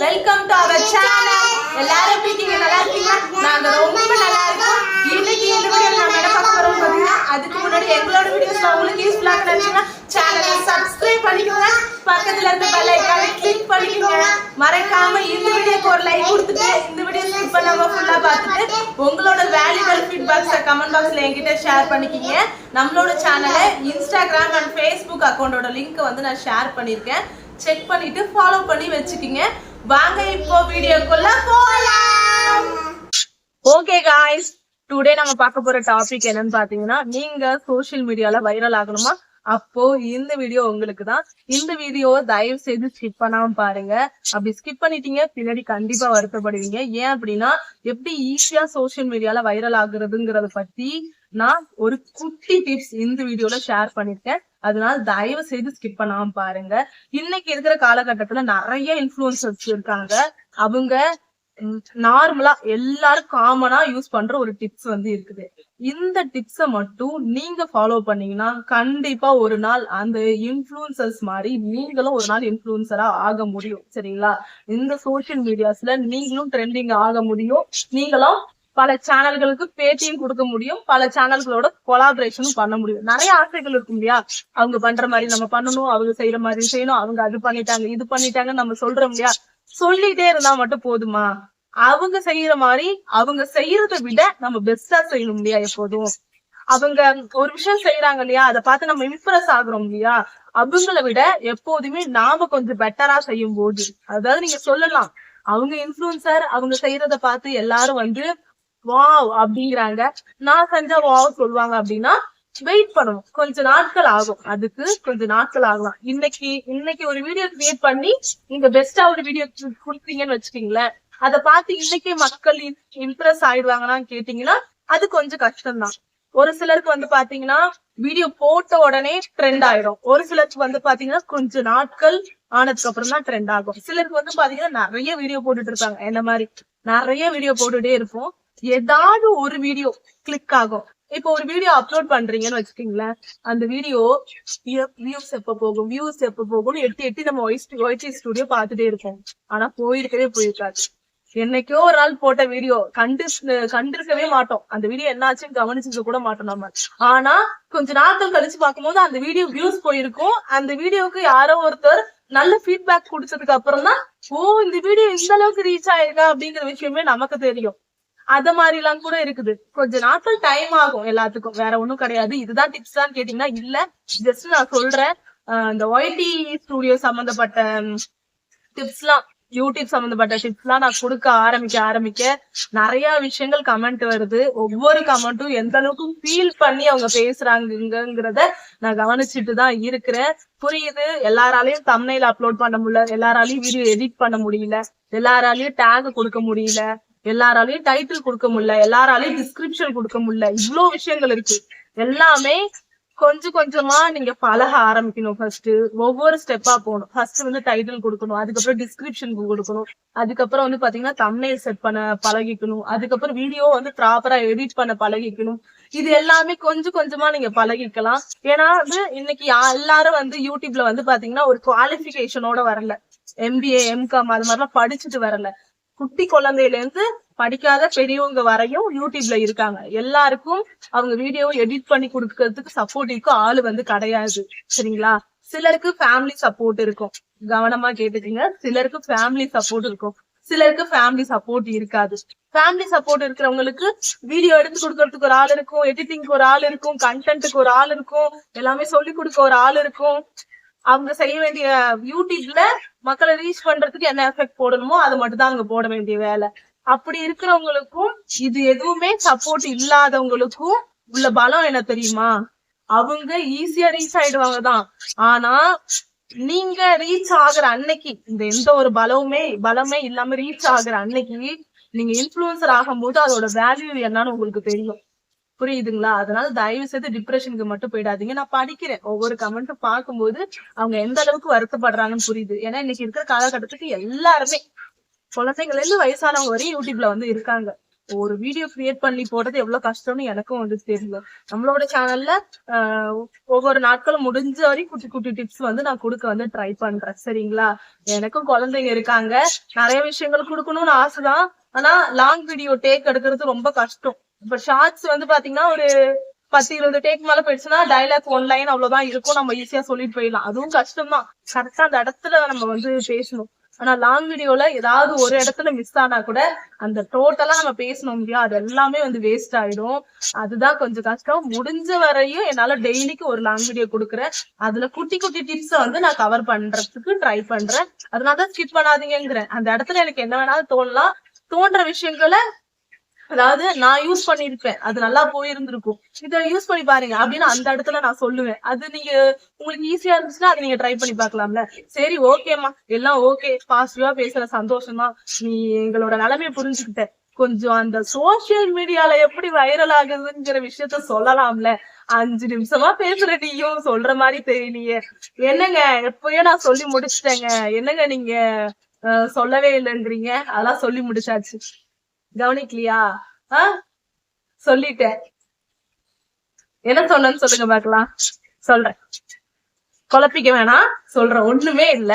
Welcome to our channel. எல்லாரும் எப்படி இருக்கீங்க? நல்லா இருக்கீங்களா? நாங்க ரொம்ப நல்லா இருக்கோம். இன்னைக்கு இந்த வீடியோல நாம என்ன பார்க்க போறோம் பாத்தீங்கன்னா, அதுக்கு முன்னாடி எங்களோட வீடியோஸ்ல உங்களுக்கு யூஸ்ஃபுல்லா இருந்துச்சுன்னா சேனலை சப்ஸ்கிரைப் பண்ணிக்கோங்க. பக்கத்துல இருக்க பெல் ஐகானை கிளிக் பண்ணிக்கோங்க. மறக்காம இந்த வீடியோக்கு ஒரு லைக் கொடுத்துட்டு இந்த வீடியோ ஸ்கிப் பண்ணாம ஃபுல்லா பார்த்துட்டு உங்களோட வேல்யூபிள் ஃபீட்பேக்ஸை கமெண்ட் பாக்ஸ்ல என்கிட்ட ஷேர் பண்ணிக்கிங்க. நம்மளோட சேனலை இன்ஸ்டாகிராம் அண்ட் ஃபேஸ்புக் அக்கௌண்டோட லிங்க் வந்து நான் ஷேர் பண்ணிருக்கேன். செக் பண்ணிட்டு ஃபாலோ பண்ணி வச்சுக்கிங்க. வாங்க இப்போ வீடியோக்குள்ள போலாம். ஓகே गाइस, டுடே நம்ம பார்க்க போற டாபிக் என்னன்னு பாத்தீங்கன்னா, நீங்க சோஷியல் மீடியால வைரல் ஆகணுமா? அப்போ இந்த வீடியோ உங்களுக்கு தான். இந்த வீடியோ தயவு செய்து ஸ்கிப் பண்ணாம பாருங்க. அப்படி ஸ்கிப் பண்ணிட்டீங்க பின்னாடி கண்டிப்பா வருத்தப்படுவீங்க. ஏன் அப்படின்னா, எப்படி ஈஸியா சோஷியல் மீடியால வைரல் ஆகுறதுங்கிறத பத்தி நான் ஒரு குட்டி டிப்ஸ் இந்த வீடியோல ஷேர் பண்ணிருக்கேன். அதனால தயவு செய்து ஸ்கிப் பண்ணாம பாருங்க. இன்னைக்கு இருக்கிற காலகட்டத்துல நிறைய இன்ஃப்ளூயன்சர்ஸ் இருக்காங்க. அவங்க நார்மலா எல்லாரும் காமனா யூஸ் பண்ற ஒரு டிப்ஸ் வந்து இருக்குது. இந்த டிப்ஸ மட்டும் நீங்க ஃபாலோ பண்ணீங்கன்னா கண்டிப்பா ஒரு நாள் அந்த இன்ஃப்ளூயன்சர்ஸ் மாதிரி நீங்களும் ஒரு நாள் இன்ஃப்ளூயன்சரா ஆக முடியும். சரிங்களா? இந்த சோசியல் மீடியாஸ்ல நீங்களும் ட்ரெண்டிங் ஆக முடியும். நீங்களும் பல சேனல்களுக்கு பேட்டியும் கொடுக்க முடியும். பல சேனல்களோட கொலாபரேஷனும் பண்ண முடியும். நிறைய ஆசைகள் இருக்கும் இல்லையா? அவங்க பண்ற மாதிரி நம்ம பண்ணணும், அவங்க செய்யற மாதிரி செய்யணும், அவங்க அது பண்ணிட்டாங்க இது பண்ணிட்டாங்க நம்ம சொல்றோம் இல்லையா? சொல்லிட்டே இருந்தா மட்டும் போதுமா? அவங்க செய்யற மாதிரி அவங்க செய்யறதை விட நம்ம பெஸ்டா செய்யணும் இல்லையா? எப்போதும் அவங்க ஒரு விஷயம் செய்யறாங்க இல்லையா, அதை பார்த்து நம்ம இம்ப்ரெஸ் ஆகுறோம் இல்லையா? அவங்கள விட எப்போதுமே நாம கொஞ்சம் பெட்டரா செய்யும் போது, அதாவது நீங்க சொல்லலாம் அவங்க இன்ஃப்ளூயன்சர் அவங்க செய்யறத பார்த்து எல்லாரும் வந்து வாவ் அப்படிங்கிறாங்க, நான் செஞ்சா வாவ் சொல்லுவாங்க அப்படின்னா வெயிட் பண்ணணும். கொஞ்ச நாட்கள் ஆகும். அதுக்கு கொஞ்ச நாட்கள் ஆகலாம். இன்னைக்கு ஒரு வீடியோ கிரியேட் பண்ணி நீங்க பெஸ்டா ஒரு வீடியோ கொடுத்தீங்கன்னு வச்சுக்கீங்களேன், அதை பார்த்து இன்னைக்கே மக்கள் இம்ப்ரெஸ் ஆயிடுவாங்கன்னு கேட்டீங்கன்னா அது கொஞ்சம் கஷ்டம்தான். ஒரு சிலருக்கு வந்து பாத்தீங்கன்னா வீடியோ போட்ட உடனே ட்ரெண்ட் ஆயிடும். ஒரு சிலருக்கு வந்து பாத்தீங்கன்னா கொஞ்ச நாட்கள் ஆனதுக்கு அப்புறம் தான் ட்ரெண்ட் ஆகும். சிலருக்கு வந்து பாத்தீங்கன்னா நிறைய வீடியோ போட்டுட்டு இருப்பாங்க. என்ன மாதிரி நிறைய வீடியோ போட்டுட்டே இருப்போம். ஏதாவது ஒரு வீடியோ கிளிக் ஆகும். இப்போ ஒரு வீடியோ அப்லோட் பண்றீங்கன்னு வச்சுக்கீங்களேன், அந்த வீடியோ வியூஸ் எப்ப போகும்னு எட்டி நம்ம ஒய்டி ஸ்டுடியோ பாத்துட்டே இருப்போம். ஆனா போயிருக்காது. என்னைக்கோ ஒரு நாள் போட்ட வீடியோ கண்டிருக்கவே மாட்டோம். அந்த வீடியோ என்னாச்சுன்னு கவனிச்சுக்க கூட மாட்டோம் நம்ம. ஆனா கொஞ்ச நாட்கள் கழிச்சு பார்க்கும்போது அந்த வீடியோ வியூஸ் போயிருக்கும். அந்த வீடியோக்கு யாரோ ஒருத்தர் நல்ல ஃபீட்பேக் குடிச்சதுக்கு அப்புறம் தான் இந்த வீடியோ இந்த அளவுக்கு ரீச் ஆயிருக்கா அப்படிங்கிற விஷயமே நமக்கு தெரியும். அத மாதிரி எல்லாம் கூட இருக்குது. கொஞ்ச நாட்கள் டைம் ஆகும் எல்லாத்துக்கும், வேற ஒண்ணும் கிடையாது. இதுதான் டிப்ஸ் தான் கேட்டீங்கன்னா இல்ல, ஜஸ்ட் நான் சொல்றேன். இந்த ஒய்டி ஸ்டுடியோ சம்பந்தப்பட்ட டிப்ஸ் எல்லாம், யூடியூப் சம்பந்தப்பட்ட டிப்ஸ் எல்லாம் நான் கொடுக்க ஆரம்பிக்க நிறைய விஷயங்கள் கமெண்ட் வருது. ஒவ்வொரு கமெண்ட்டும் எந்த அளவுக்கு ஃபீல் பண்ணி அவங்க பேசுறாங்கிறத நான் கவனிச்சுட்டு தான் இருக்கிறேன். புரியுது, எல்லாராலையும் தம்ப்நெயில் அப்லோட் பண்ண முடியல, எல்லாராலையும் வீடியோ எடிட் பண்ண முடியல, எல்லாராலையும் டேக் கொடுக்க முடியல, எல்லாராலையும் டைட்டில் கொடுக்க முடியல, எல்லாராலையும் டிஸ்கிரிப்ஷன் கொடுக்க முடியல. இவ்வளவு விஷயங்கள் இருக்கு. எல்லாமே கொஞ்சம் கொஞ்சமா நீங்க பழக ஆரம்பிக்கணும். ஃபர்ஸ்ட் ஒவ்வொரு ஸ்டெப்பா போகணும். ஃபர்ஸ்ட் வந்து டைட்டில் கொடுக்கணும், அதுக்கப்புறம் டிஸ்கிரிப்ஷன் கொடுக்கணும், அதுக்கப்புறம் வந்து பாத்தீங்கன்னா தம்ப்நெயில் செட் பண்ண பழகிக்கணும், அதுக்கப்புறம் வீடியோ வந்து ப்ராப்பரா எடிட் பண்ண பழகிக்கணும். இது எல்லாமே கொஞ்சம் கொஞ்சமா நீங்க பழகிக்கலாம். ஏன்னா வந்து இன்னைக்கு எல்லாரும் வந்து யூடியூப்ல வந்து பாத்தீங்கன்னா ஒரு குவாலிபிகேஷனோட வரல. MBA MCOM அது மாதிரிலாம் படிச்சுட்டு வரல. குட்டி குழந்தையில இருந்து படிக்காத பெரியவங்க வரையும் யூடியூப்ல இருக்காங்க. எல்லாருக்கும் அவங்க வீடியோ எடிட் பண்ணி கொடுக்கறதுக்கு சப்போர்ட்டிவ்க்கு ஆளு வந்து கிடையாது. சரிங்களா? சிலருக்கு ஃபேமிலி சப்போர்ட் இருக்கும். கவனமா கேட்டுக்கீங்க. சிலருக்கு ஃபேமிலி சப்போர்ட் இருக்கும், சிலருக்கு ஃபேமிலி சப்போர்ட் இருக்காது. ஃபேமிலி சப்போர்ட் இருக்கிறவங்களுக்கு வீடியோ எடுத்து கொடுக்கறதுக்கு ஒரு ஆள் இருக்கும், எடிட்டிங்க்கு ஒரு ஆள் இருக்கும், கண்டென்ட்டுக்கு ஒரு ஆள் இருக்கும், எல்லாமே சொல்லி கொடுக்க ஒரு ஆள் இருக்கும். அவங்க செய்ய வேண்டிய யூடியூப்ல மக்களை ரீச் பண்றதுக்கு என்ன எஃபெக்ட் போடணுமோ அது மட்டும் தான் அவங்க போட வேண்டிய வேலை. அப்படி இருக்கிறவங்களுக்கும் இது எதுவுமே சப்போர்ட் இல்லாதவங்களுக்கும் உள்ள பலம் என்ன தெரியுமா? அவங்க ஈஸியா ரீச் ஆயிடுவாங்க தான். ஆனா நீங்க ரீச் ஆகுற அன்னைக்கு, இந்த எந்த ஒரு பலமே இல்லாம ரீச் ஆகுற அன்னைக்கு நீங்க இன்ஃப்ளூயன்சர் ஆகும்போது அதோட வேல்யூ என்னன்னு உங்களுக்கு தெரியும். புரியுதுங்களா? அதனால தயவு செய்து டிப்ரெஷனுக்கு மட்டும் போயிடாதீங்க. நான் படிக்கிறேன், ஒவ்வொரு கமெண்ட்டும் பார்க்கும்போது அவங்க எந்த அளவுக்கு வருத்தப்படுறாங்கன்னு புரியுது. ஏன்னா இன்னைக்கு இருக்கிற காலகட்டத்துக்கு எல்லாருமே குழந்தைங்கள்ல இருந்து வயசானவங்க வரையும் யூடியூப்ல வந்து இருக்காங்க. ஒரு வீடியோ கிரியேட் பண்ணி போடுறது எவ்வளவு கஷ்டம்னு எனக்கும் வந்து தெரியும். நம்மளோட சேனல்ல ஒவ்வொரு நாட்களும் முடிஞ்ச வரைக்கும் குட்டி குட்டி டிப்ஸ் வந்து நான் கொடுக்க வந்து ட்ரை பண்றேன். சரிங்களா? எனக்கும் குழந்தைங்க இருக்காங்க, நிறைய விஷயங்கள் கொடுக்கணும்னு ஆசைதான். ஆனா லாங் வீடியோ டேக் எடுக்கிறது ரொம்ப கஷ்டம். இப்ப ஷார்ட்ஸ் வந்து பாத்தீங்கன்னா ஒரு 10-20 டேக் மேல போயிடுச்சுன்னா டைலாக் 1 லைன் அவ்வளவுதான் இருக்கும், நம்ம ஈஸியா சொல்லிட்டு போயிடலாம். அதுவும் கஷ்டம் தான், கரெக்டா அந்த இடத்துல நம்ம வந்து பேசணும். ஆனா லாங் வீடியோல ஏதாவது ஒரு இடத்துல மிஸ் ஆனா கூட அந்த டோட்டலா நம்ம பேசணும் இல்லையா, அது எல்லாமே வந்து வேஸ்ட் ஆயிடும். அதுதான் கொஞ்சம் கஷ்டம். முடிஞ்ச வரையும் என்னால டெய்லிக்கு ஒரு லாங் வீடியோ கொடுக்குறேன். அதுல குட்டி குட்டி டிப்ஸ் வந்து நான் கவர் பண்றதுக்கு ட்ரை பண்றேன். அதனாலதான் ஸ்கிப் பண்ணாதீங்கிறேன். அந்த இடத்துல எனக்கு என்ன வேணாலும் தோணலாம், தோன்ற விஷயங்களை அதாவது நான் யூஸ் பண்ணிருப்பேன், அது நல்லா போயிருந்திருக்கும், இதை யூஸ் பண்ணி பாருங்க அப்படின்னு அந்த இடத்துல நான் சொல்லுவேன். அது நீங்க உங்களுக்கு ஈஸியா இருந்துச்சுன்னா அதை நீங்க ட்ரை பண்ணி பாக்கலாம்ல. சரி ஓகேமா, எல்லாம் ஓகே, பாசிட்டிவா பேசுற, சந்தோஷம் தான், நீ எங்களோட நிலைமையை புரிஞ்சுக்கிட்ட, கொஞ்சம் அந்த சோசியல் மீடியால எப்படி வைரல் ஆகுதுங்கிற விஷயத்த சொல்லலாம்ல. 5 நிமிஷமா பேசுற நீயும் சொல்ற மாதிரி தெரியலையே. என்னங்க எப்பயோ நான் சொல்லி முடிச்சிட்டேங்க, என்னங்க நீங்க சொல்லவே இல்லைன்றீங்க? அதெல்லாம் சொல்லி முடிச்சாச்சு, கவனிக்கலையா? சொல்லிட்டேன். என்ன சொன்னேன்னு சொல்லுங்க பாக்கலாம். சொல்றேன், குழப்பிக்க வேணாம், சொல்றேன். ஒண்ணுமே இல்ல,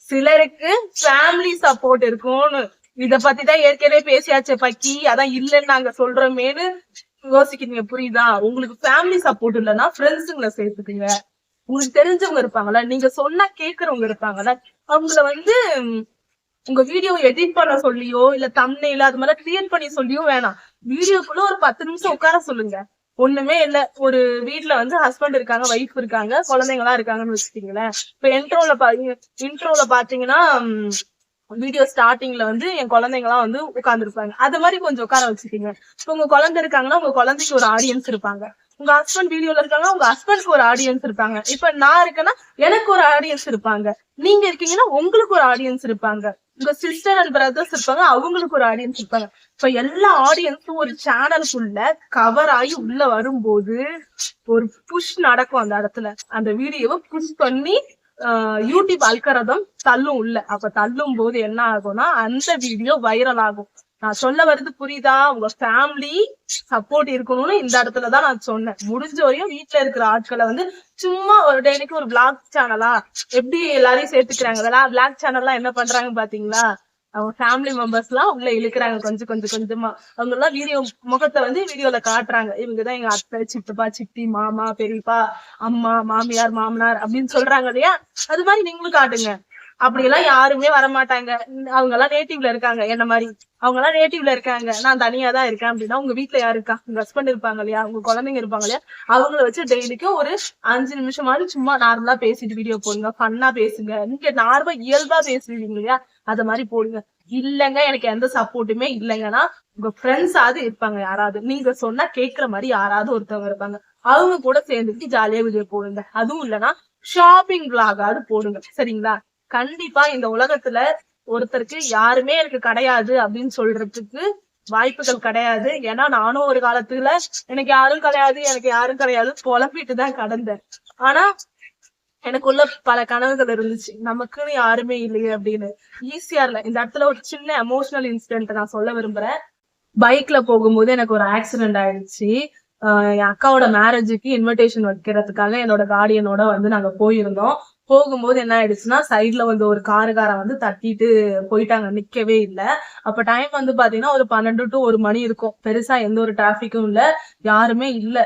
சிலருக்கு ஃபேமிலி சப்போர்ட் இருக்கும்னு, இத பத்தி தான் ஏற்கனவே பேசியாச்சு பக்கி, அதான் இல்லன்னு நாங்க சொல்றோமேனு யோசிக்கிறீங்க. புரியுதா? உங்களுக்கு ஃபேமிலி சப்போர்ட் இல்லைன்னா ஃப்ரெண்ட்ஸுங்களை சேர்த்துக்குங்க. உங்களுக்கு தெரிஞ்சவங்க இருப்பாங்கல்ல, நீங்க சொன்னா கேக்குறவங்க இருப்பாங்கல்ல, அவங்கள வந்து உங்க வீடியோ எடிட் பண்ண சொல்லியோ இல்ல தம்ப்நெயில் அது மாதிரி கிரியேட் பண்ணி சொல்லியோ வேணாம், வீடியோக்குள்ள ஒரு 10 நிமிஷம் உட்கார சொல்லுங்க. ஒண்ணுமே இல்ல, ஒரு வீட்டுல வந்து ஹஸ்பண்ட் இருக்காங்க, ஒய்ஃப் இருக்காங்க, குழந்தைங்க எல்லாம் இருக்காங்கன்னு வச்சுக்கீங்களேன். இப்ப இன்ட்ரோல பாத்தீங்கன்னா வீடியோ ஸ்டார்டிங்ல வந்து என் குழந்தைங்க எல்லாம் வந்து உட்கார்ந்து இருப்பாங்க. அது மாதிரி கொஞ்சம் உட்கார வச்சுக்கீங்க. இப்ப உங்க குழந்தை இருக்காங்கன்னா உங்க குழந்தைக்கு ஒரு ஆடியன்ஸ் இருப்பாங்க, உங்க ஹஸ்பண்ட் வீடியோல இருக்காங்க, உங்க ஹஸ்பண்ட்க்கு ஒரு ஆடியன்ஸ் இருப்பாங்க. இப்ப நான் இருக்கேன்னா எனக்கு ஒரு ஆடியன்ஸ் இருப்பாங்க, நீங்க இருக்கீங்கன்னா உங்களுக்கு ஒரு ஆடியன்ஸ் இருப்பாங்க, உங்க சிஸ்டர் அண்ட் பிரதர்ஸ் இருப்பாங்க, அவங்களுக்கு ஒரு ஆடியன்ஸ் இருப்பாங்க. இப்ப எல்லா ஆடியன்ஸும் ஒரு சேனலுக்குள்ள கவர் ஆகி உள்ள வரும்போது ஒரு புஷ் நடக்கும். அந்த இடத்துல அந்த வீடியோவை புஷ் பண்ணி யூடியூப் அல்கரதம் தள்ளும் உள்ள. அப்ப தள்ளும் போது என்ன ஆகும்னா அந்த வீடியோ வைரல் ஆகும். நான் சொல்ல வருது புரியுதா? உங்க ஃபேமிலி சப்போர்ட் இருக்கணும்னு இந்த இடத்துலதான் நான் சொன்னேன். முடிஞ்ச வரையும் வீட்டுல இருக்கிற ஆட்களை வந்து சும்மா ஒரு டெய்லிக்கு ஒரு விளாக் சேனலா எப்படி எல்லாரையும் சேர்த்துக்கிறாங்க, விளாக் சேனல்லாம் என்ன பண்றாங்க பாத்தீங்களா? அவங்க ஃபேமிலி மெம்பர்ஸ் எல்லாம் உள்ள இழுக்கிறாங்க கொஞ்சம் கொஞ்சமா. அவங்க எல்லாம் வீடியோ முகத்தை வந்து வீடியோல காட்டுறாங்க, இவங்கதான் எங்க அத்தை, சித்தப்பா, சித்தி, மாமா, பெரியப்பா, அம்மா, மாமியார், மாமனார் அப்படின்னு சொல்றாங்க இல்லையா? அது மாதிரி நீங்களும் காட்டுங்க. அப்படி எல்லாம் யாருமே வரமாட்டாங்க. அவங்க எல்லாம் நேட்டிவ்ல இருக்காங்க, என்ன மாதிரி அவங்க எல்லாம் நேட்டிவ்ல இருக்காங்க, நான் தனியா தான் இருக்கேன் அப்படின்னா உங்க வீட்டுல யாரு இருக்கா? உங்க ஹஸ்பண்ட் இருப்பாங்க இல்லையா, உங்க குழந்தைங்க இருப்பாங்க இல்லையா, அவங்கள வச்சு டெய்லிக்கும் ஒரு 5 நிமிஷமாவது சும்மா நார்மலா பேசிட்டு வீடியோ போடுங்க, ஃபன்னா பேசுங்க. நீங்க நார்மலா இயல்பா பேசுவீங்க இல்லையா, அத மாதிரி போடுங்க. இல்லங்க எனக்கு எந்த சப்போர்ட்டுமே இல்லைங்கன்னா உங்க ஃப்ரெண்ட்ஸாவது இருப்பாங்க, யாராவது நீங்க சொன்னா கேக்குற மாதிரி யாராவது ஒருத்தவங்க இருப்பாங்க, அவங்க கூட சேர்ந்துட்டு ஜாலியா வீடியோ போடுங்க. அதுவும் இல்லைன்னா ஷாப்பிங் விளாகாவது போடுங்க. சரிங்களா? கண்டிப்பா இந்த உலகத்துல ஒருத்தருக்கு யாருமே எனக்கு கிடையாது அப்படின்னு சொல்றதுக்கு வாய்ப்புகள் கிடையாது. ஏன்னா நானும் ஒரு காலத்துல எனக்கு யாரும் கிடையாது புலம்பிட்டு தான் கடந்தேன். ஆனா எனக்குள்ள பல கனவுகள் இருந்துச்சு, நமக்குன்னு யாருமே இல்லையே அப்படின்னு. ஈஸியா இந்த இடத்துல ஒரு சின்ன எமோஷனல் இன்சிடென்ட் நான் சொல்ல விரும்புறேன். பைக்ல போகும்போது எனக்கு ஒரு ஆக்சிடென்ட் ஆயிடுச்சு. என் அக்காவோட மேரேஜுக்கு இன்விடேஷன் வைக்கிறதுக்காக என்னோட கார்டியனோட வந்து நாங்க போயிருந்தோம். போகும்போது என்ன ஆயிடுச்சுன்னா சைட்ல வந்து ஒரு காரகாரன் வந்து தட்டிட்டு போயிட்டாங்க, நிக்கவே இல்லை. அப்ப டைம் வந்து பாத்தீங்கன்னா ஒரு 12 to 1 மணி இருக்கும். பெருசா எந்த ஒரு டிராபிக்கும் இல்ல, யாருமே இல்ல.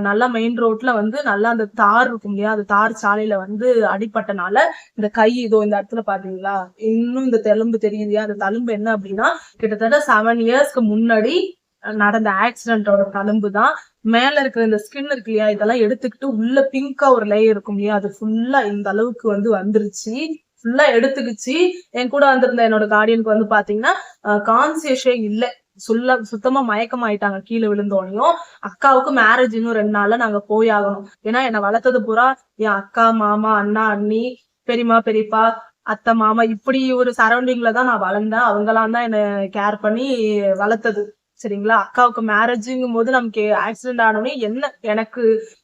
நல்லா மெயின் ரோட்ல வந்து நல்லா அந்த தார் இருக்கும் இல்லையா, அந்த தார் சாலையில வந்து அடிப்பட்டனால இந்த கை இதோ இந்த இடத்துல பாத்தீங்களா, இன்னும் இந்த தெலும்பு தெரியுதுயா, அந்த தழும்பு என்ன அப்படின்னா கிட்டத்தட்ட 7 இயர்ஸ்க்கு முன்னாடி நடந்த ஆக்சிடென்டோட தழும்பு தான். மேல இருக்கிற இந்த ஸ்கின் இருக்கு இல்லையா, இதெல்லாம் எடுத்துக்கிட்டு உள்ள பிங்கா ஒரு லேயர் இருக்கும் இல்லையா, அது ஃபுல்லா இந்த அளவுக்கு வந்து வந்துருச்சு, ஃபுல்லா எடுத்துக்கிச்சு. என் கூட வந்திருந்த என்னோட கார்டியனுக்கு வந்து பாத்தீங்கன்னா கான்சியஸே இல்லை, சுத்தமா மயக்கம் ஆயிட்டாங்க கீழே விழுந்தோனையும். அக்காவுக்கு மேரேஜ் இன்னும் 2 நாள்ல நாங்க போய் ஆகணும். ஏன்னா என்னை வளர்த்தது பூரா என் அக்கா, மாமா, அண்ணா, அண்ணி, பெரியமா, பெரியப்பா, அத்தை, மாமா, இப்படி ஒரு சரௌண்டிங்ல தான் நான் வளர்ந்தேன். அவங்கெல்லாம் தான் என்னை கேர் பண்ணி வளர்த்தது. சரிங்களா? அக்காவுக்கு மேரேஜ்ங்கும் போது நமக்கு ஆக்சிடென்ட் ஆனோடனே என்ன எனக்கு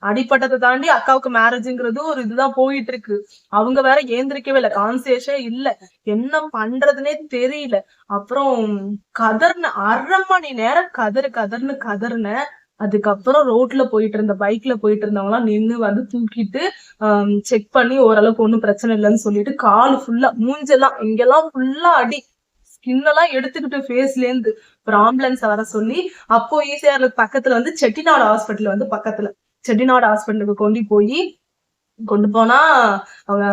அடிப்பட்டதை தாண்டி அக்காவுக்கு மேரேஜ்ங்கிறது ஒரு இதுதான் போயிட்டு இருக்கு. அவங்க வேற ஏந்திரிக்கவே இல்லை, கான்சியஸே இல்ல, என்ன பண்றதுனே தெரியல. அப்புறம் கதர்ன 1/2 மணி நேரம் கதர்னு. அதுக்கப்புறம் ரோட்ல போயிட்டு இருந்த பைக்ல போயிட்டு இருந்தவங்க எல்லாம் நின்னு வந்து தூக்கிட்டு செக் பண்ணி ஓரளவுக்கு ஒண்ணும் பிரச்சனை இல்லைன்னு சொல்லிட்டு காலு ஃபுல்லா மூஞ்செல்லாம் இங்கெல்லாம் ஃபுல்லா அடி, ஸ்கின் எல்லாம் எடுத்துக்கிட்டு ஃபேஸ்ல இருந்து அப்புறம் ஆம்புலன்ஸ் வர சொல்லி அப்போ ஈசிஆர்ல பக்கத்துல வந்து செட்டிநாடு ஹாஸ்பிட்டல் வந்து பக்கத்துல செட்டிநாடு ஹாஸ்பிட்டலுக்கு கொண்டு போனா அவங்க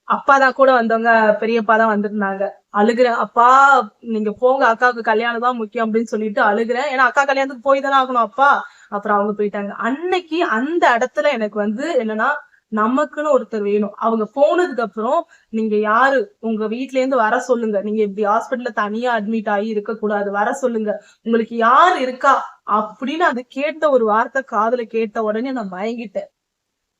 அப்பா தான் கூட வந்தவங்க, பெரியப்பா தான் வந்திருந்தாங்க. அழுகுறேன், அப்பா நீங்க போங்க, அக்காவுக்கு கல்யாணம் தான் முக்கியம் அப்படின்னு சொல்லிட்டு அழுகுறேன். ஏன்னா அக்கா கல்யாணத்துக்கு போய் தானே ஆகணும் அப்பா. அப்புறம் அவங்க போயிட்டாங்க. அன்னைக்கு அந்த இடத்துல எனக்கு வந்து என்னன்னா, நமக்குன்னு ஒருத்தர் வேணும். அவங்க போனதுக்கு அப்புறம் நீங்க யாரு, உங்க வீட்ல இருந்து வர சொல்லுங்க, நீங்க இப்படி ஹாஸ்பிட்டல்ல தனியா அட்மிட் ஆகி இருக்க கூடாது, வர சொல்லுங்க, உங்களுக்கு யார் இருக்கா அப்படின்னு அது கேட்ட ஒரு வார்த்தை காதுல கேட்ட உடனே நான் மயங்கிட்டேன்.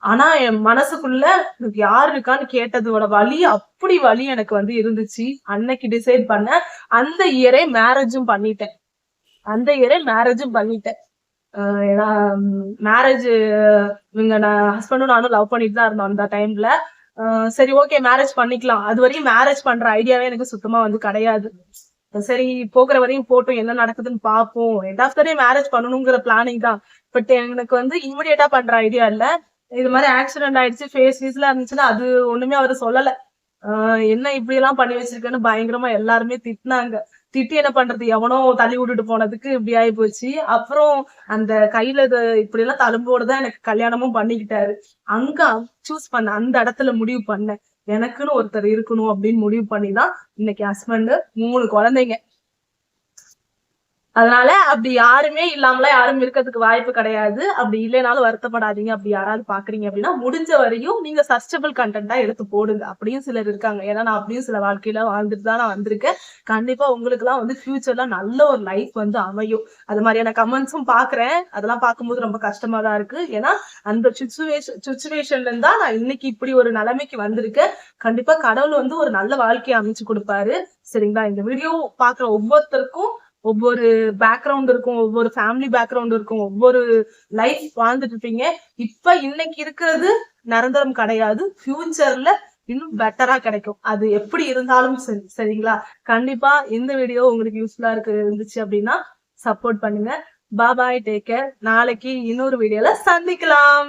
ஆனா என் மனசுக்குள்ள எனக்கு யாரு இருக்கான்னு கேட்டதோட வலி அப்படி வலி எனக்கு வந்து இருந்துச்சு. அன்னைக்கு டிசைட் பண்ண அந்த இயரே மேரேஜும் பண்ணிட்டேன். ஏன்னா மேரேஜ் இவங்க ஹஸ்பண்டும் நானும் லவ் பண்ணிட்டு தான் இருந்தோம் அந்த டைம்ல. சரி ஓகே மேரேஜ் பண்ணிக்கலாம், அது வரையும் மேரேஜ் பண்ற ஐடியாவே எனக்கு சுத்தமா வந்து கிடையாது. சரி போகிற வரையும் போட்டும், என்ன நடக்குதுன்னு பாப்போம், end of the day marriage பண்ணணுங்கிற பிளானிங் தான். பட் எனக்கு வந்து இமிடியேட்டா பண்ற ஐடியா இல்ல. இது மாதிரி ஆக்சிடென்ட் ஆயிடுச்சு, ஃபேஸ் வீஸ்ல இருந்துச்சுன்னா அது ஒண்ணுமே அவரு சொல்லல. என்ன இப்படி எல்லாம் பண்ணி வச்சிருக்கேன்னு பயங்கரமா எல்லாருமே திட்டினாங்க. திட்டி என்ன பண்றது, எவனோ தள்ளி விட்டுட்டு போனதுக்கு இப்படி ஆகி போச்சு. அப்புறம் அந்த கையில இப்படி எல்லாம் தழும்போடுதான் எனக்கு கல்யாணமும் பண்ணிக்கிட்டாரு. அங்க சூஸ் பண்ண அந்த இடத்துல முடிவு பண்ணேன், எனக்குன்னு ஒருத்தர் இருக்கணும் அப்படின்னு முடிவு பண்ணிதான் இன்னைக்கு ஹஸ்பண்ட், 3 குழந்தைங்க. அதனால அப்படி யாருமே இல்லாமலாம் யாரும் இருக்கிறதுக்கு வாய்ப்பு கிடையாது. அப்படி இல்லைனாலும் வருத்தப்படாதீங்க. அப்படி யாராவது பாக்குறீங்க அப்படின்னா முடிஞ்ச வரையும் நீங்க சர்ச்சபிள் கண்டென்ட்டா எடுத்து போடுங்க. அப்படியும் சிலர் இருக்காங்க. ஏன்னா நான் அப்படியும் சில வாழ்க்கையில வாழ்ந்துட்டு தான் நான் வந்திருக்கேன். கண்டிப்பா உங்களுக்கு எல்லாம் வந்து ஃபியூச்சர்ல நல்ல ஒரு லைஃப் வந்து அமையும். அது மாதிரியான கமெண்ட்ஸும் பாக்குறேன். அதெல்லாம் பார்க்கும்போது ரொம்ப கஷ்டமா தான் இருக்கு. ஏன்னா அந்த சுச்சுவேஷன்ல இருந்தா நான் இன்னைக்கு இப்படி ஒரு நிலைமைக்கு வந்திருக்கேன். கண்டிப்பா கடவுள் வந்து ஒரு நல்ல வாழ்க்கையை அமைச்சு கொடுப்பாரு. சரிங்களா? இந்த வீடியோ பாக்குற ஒவ்வொருத்தருக்கும் ஒவ்வொரு பேக்ரவுண்ட் இருக்கும், ஒவ்வொரு ஃபேமிலி பேக்ரவுண்ட் இருக்கும், ஒவ்வொரு லைஃப் வாழ்ந்துட்டு இருப்பீங்க. இப்ப இன்னைக்கு இருக்கிறது நிரந்தரம் கிடையாது, ஃபியூச்சர்ல இன்னும் பெட்டரா கிடைக்கும். அது எப்படி இருந்தாலும் சரி. சரிங்களா? கண்டிப்பா இந்த வீடியோ உங்களுக்கு யூஸ்ஃபுல்லா இருந்துச்சு அப்படின்னா சப்போர்ட் பண்ணுங்க. பாய், டேக் கேர். நாளைக்கு இன்னொரு வீடியோல சந்திக்கலாம்.